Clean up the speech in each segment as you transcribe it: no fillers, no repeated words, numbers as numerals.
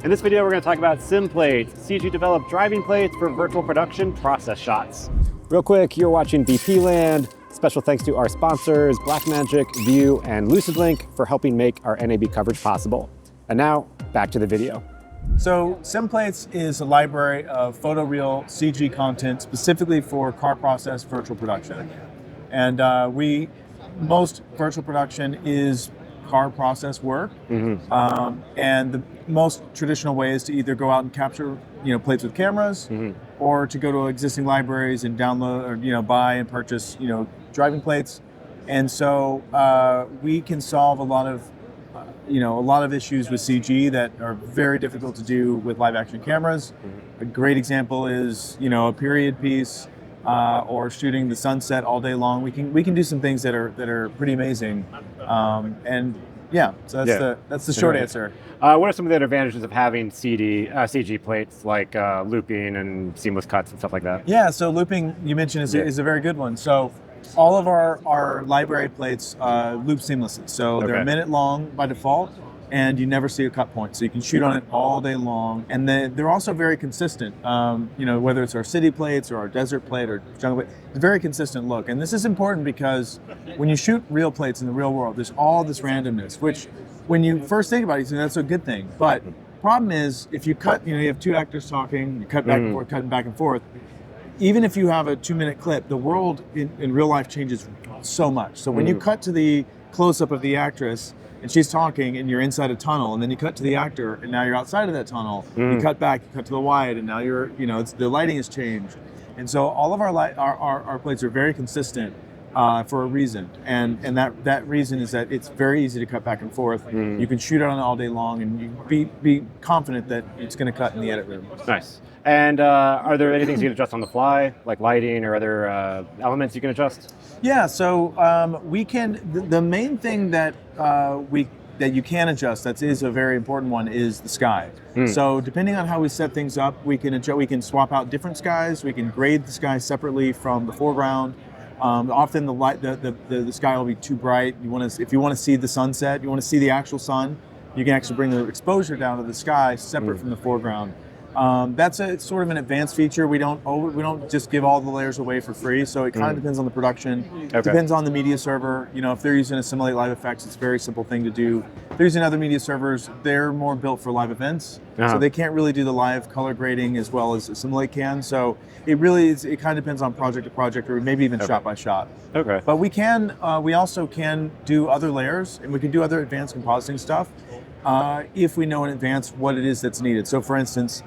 In this video, we're going to talk about Simplifies, CG-developed driving plates for virtual production process shots. Real quick, you're watching VP Land. Special thanks to our sponsors, Blackmagic, View, and LucidLink for helping make our NAB coverage possible. And now, back to the video. So Simplifies is a library of photoreal CG content specifically for car process virtual production. And most virtual production is car process work. And the most traditional way is to either go out and capture plates with cameras, or to go to existing libraries and download or buy and purchase driving plates. And so we can solve a lot of issues with CG that are very difficult to do with live action cameras. A great example is a period piece or shooting the sunset all day long. We can do some things that are pretty amazing. So that's the short answer. What are some of the advantages of having CG plates like looping and seamless cuts and stuff like that? Yeah, so looping you mentioned is a very good one. So all of our library plates loop seamlessly. So they're a minute long by default, and you never see a cut point. So you can shoot on it all day long. And they're also very consistent. Whether it's our city plates or our desert plate or jungle plate, it's a very consistent look. And this is important because when you shoot real plates in the real world, there's all this randomness, which when you first think about it, you think that's a good thing. But problem is, if you cut, you have two actors talking, you cut back and forth, cutting back and forth, even if you have a 2-minute clip, the world in real life changes so much. So when you cut to the close-up of the actress, and she's talking, and you're inside a tunnel, and then you cut to the actor, and now you're outside of that tunnel. You cut back, you cut to the wide, and now you're, the lighting has changed. And so all of our plates are very consistent for a reason, and that reason is that it's very easy to cut back and forth. You can shoot it on all day long, and you be confident that it's going to cut in the edit room. Nice. And are there any things you can adjust on the fly, like lighting or other elements you can adjust? Yeah, so we can. The main thing that you can adjust, that is a very important one, is the sky. So depending on how we set things up, we can swap out different skies. We can grade the sky separately from the foreground. Often the sky will be too bright. If you want to see the sunset, you want to see the actual sun, you can actually bring the exposure down to the sky separate from the foreground. That's it's sort of an advanced feature. We don't just give all the layers away for free. So it kind of depends on the production. It depends on the media server. If they're using Assimilate live effects, it's a very simple thing to do. If they're using other media servers, they're more built for live events. So they can't really do the live color grading as well as Assimilate can. So it kind of depends on project to project, or maybe even shot by shot. Okay. But we also can do other layers, and we can do other advanced compositing stuff if we know in advance what it is that's needed. So for instance,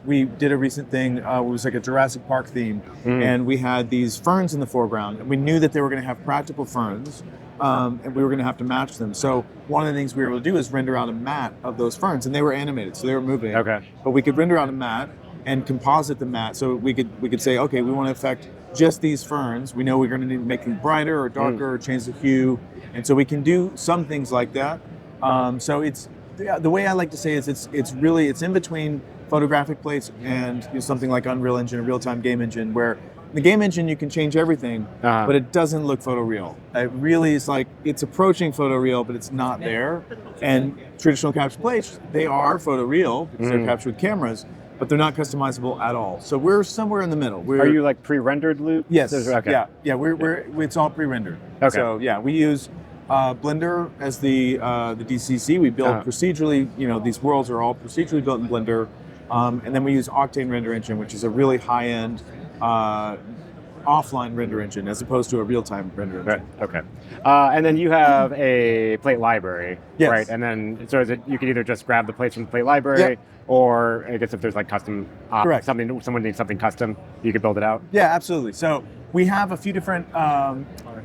we did a recent thing, it was like a Jurassic Park theme, and we had these ferns in the foreground, and we knew that they were going to have practical ferns, and we were going to have to match them. So one of the things we were able to do is render out a mat of those ferns, and they were animated, so they were moving. But we could render out a mat and composite the mat, so we could say, okay, we want to affect just these ferns. We know we're going to need to make them brighter or darker or change the hue, and so we can do some things like that. So it's the way I like to say is it's in between photographic plates and something like Unreal Engine, a real-time game engine, where the game engine you can change everything, but it doesn't look photoreal. It really is like it's approaching photoreal, but it's not there. And traditional capture plates, they are photoreal because they're captured with cameras, but they're not customizable at all. So we're somewhere in the middle. Are you like pre-rendered loop? Yes. Okay. Yeah. It's all pre-rendered. Okay. So yeah, we use Blender as the DCC. We build procedurally. These worlds are all procedurally built in Blender. And then we use OctaneRender engine, which is a really high-end offline render engine as opposed to a real-time render engine. Right. Okay. And then you have a plate library, yes. Right? And then so is it you can either just grab the plates from the plate library, or I guess if there's like custom, someone needs something custom, you could build it out. Yeah, absolutely. So we have a few different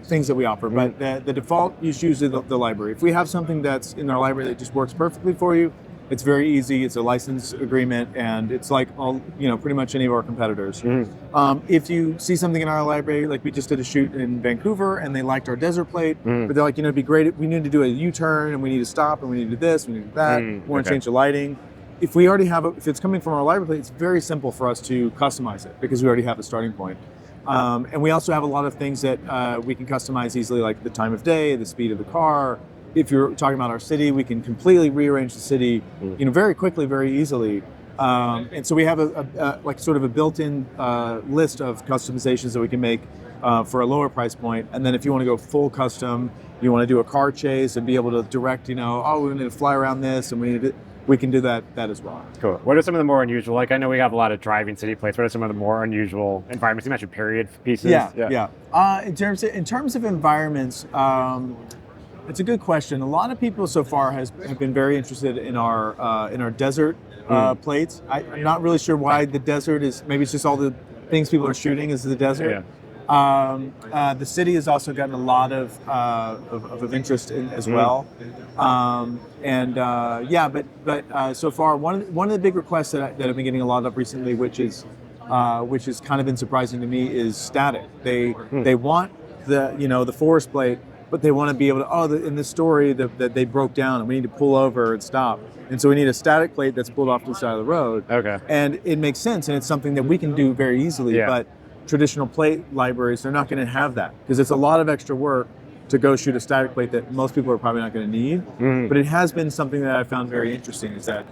things that we offer, but the default is usually the library. If we have something that's in our library that just works perfectly for you, it's very easy. It's a license agreement, and it's like pretty much any of our competitors. If you see something in our library, like we just did a shoot in Vancouver, and they liked our desert plate, but they're like, it'd be great. We need to do a U-turn, and we need to stop, and we need to do this, we need to do that. We want to change the lighting. If we already have if it's coming from our library plate, it's very simple for us to customize it because we already have a starting point. And we also have a lot of things that we can customize easily, like the time of day, the speed of the car, if you're talking about our city, we can completely rearrange the city, very quickly, very easily. And so we have a like sort of a built-in list of customizations that we can make for a lower price point. And then if you want to go full custom, you want to do a car chase and be able to direct, oh, we need to fly around this, and we can do that as well. Cool. What are some of the more unusual? Like, I know we have a lot of driving city plates. What are some of the more unusual environments? You mentioned period pieces. Yeah. In terms of environments, it's a good question. A lot of people so far have been very interested in our desert plates. I'm not really sure why the desert is. Maybe it's just all the things people are shooting is the desert. Yeah. The city has also gotten a lot of interest in as well. But so far one of the big requests that I've been getting a lot of recently, which has kind of been surprising to me, is static. They want the forest plate, but they want to be able to, in this story that they broke down and we need to pull over and stop. And so we need a static plate that's pulled off to the side of the road. Okay. And it makes sense, and it's something that we can do very easily. Yeah. But traditional plate libraries, they're not going to have that because it's a lot of extra work to go shoot a static plate that most people are probably not going to need. But it has been something that I found very interesting, is that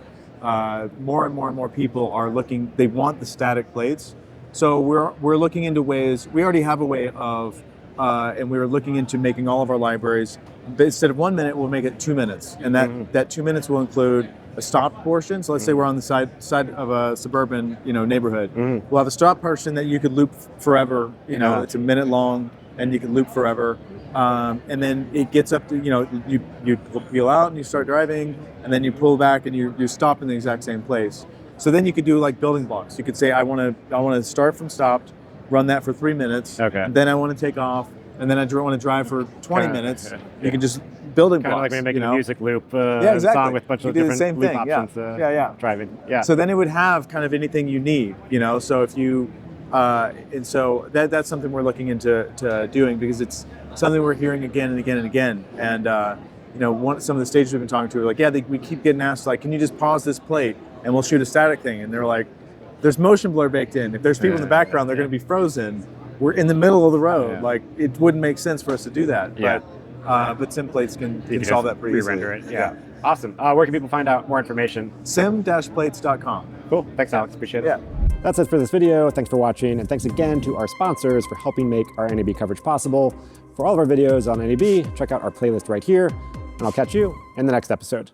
more and more people are looking, they want the static plates. So we're looking into ways, we already have a way of, and we're looking into making all of our libraries, instead of 1 minute, we'll make it 2 minutes. And that 2 minutes will include a stop portion. So let's say we're on the side of a suburban, neighborhood. We'll have a stop portion that you could loop forever. It's a minute long, and you can loop forever. And then it gets up to, you peel out and you start driving, and then you pull back and you stop in the exact same place. So then you could do like building blocks. You could say, I want to start from stopped, run that for 3 minutes. Okay. Then I want to take off, and then I want to drive for 20 minutes. You can just building blocks. Kind of like when you're making a music loop exactly. song with a bunch of different loop options. Driving. Yeah. So then it would have kind of anything you need, So if you, and so that's something we're looking into doing, because it's something we're hearing again and again and again. And some of the stages we've been talking to are like, we keep getting asked, like, can you just pause this plate and we'll shoot a static thing? And they're like, there's motion blur baked in. If there's people in the background, they're going to be frozen. We're in the middle of the road. Yeah. Like, it wouldn't make sense for us to do that. Yeah. But Simplates can solve that pretty easily. Re-render it. Yeah. Awesome. Where can people find out more information? sim-plates.com. Cool. Thanks, Alex. Appreciate it. Yeah. That's it for this video. Thanks for watching, and thanks again to our sponsors for helping make our NAB coverage possible. For all of our videos on NAB, check out our playlist right here, and I'll catch you in the next episode.